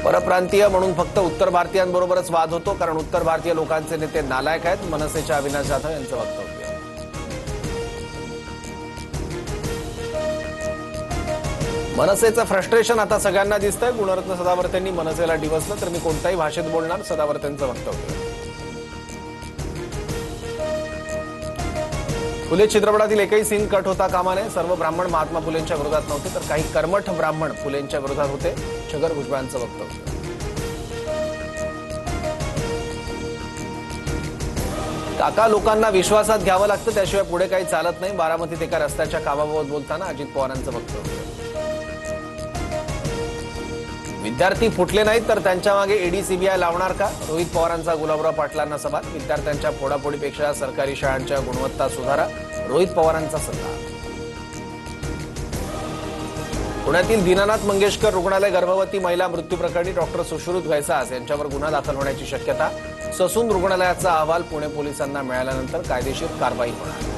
परप्रांतीय म्हणून फक्त उत्तर भारतीयांबरोबरच वाद होतो, कारण उत्तर भारतीय लोकांचे नेते नालायक आहेत, मनसेच्या अविनाश जाधव यांचं वक्तव्य. मनसेचं फ्रस्ट्रेशन आता सगळ्यांना दिसतंय. गुणरत्न सदावर्तेंनी मनसेला डिवचलं तर मी कोणत्याही भाषेत बोलणार, सदावर्तेंचं वक्तव्य. फुले चित्रपटातील एकही सीन कट होता कामा नये. सर्व ब्राह्मण महात्मा फुलेंच्या विरोधात नव्हते, तर काही कर्मठ ब्राह्मण फुलेंच्या विरोधात होते, छगन भुजबळांचं वक्तव्य. काका, लोकांना विश्वासात घ्यावं लागतं, त्याशिवाय पुढे काही चालत नाही. बारामतीत एका रस्त्याच्या कामाबाबत बोलताना अजित पवारांचं वक्तव्य. विद्यार्थी फुटले नाहीत तर त्यांच्या मागे ईडी सीबीआय लावणार का? रोहित पवारांचा गुलाबराव पाटलांना सवाल. विद्यार्थ्यांच्या फोडाफोडीपेक्षा सरकारी शाळांच्या गुणवत्ता सुधारा, रोहित पवारांचा सल्ला. पुण्यातील दीनानाथ मंगेशकर रुग्णालय गर्भवती महिला मृत्यू प्रकरणी डॉक्टर सुश्रुत घैसास यांच्यावर गुन्हा दाखल होण्याची शक्यता. ससून रुग्णालयाचा अहवाल पुणे पोलिसांना मिळाल्यानंतर कायदेशीर कारवाई होणार.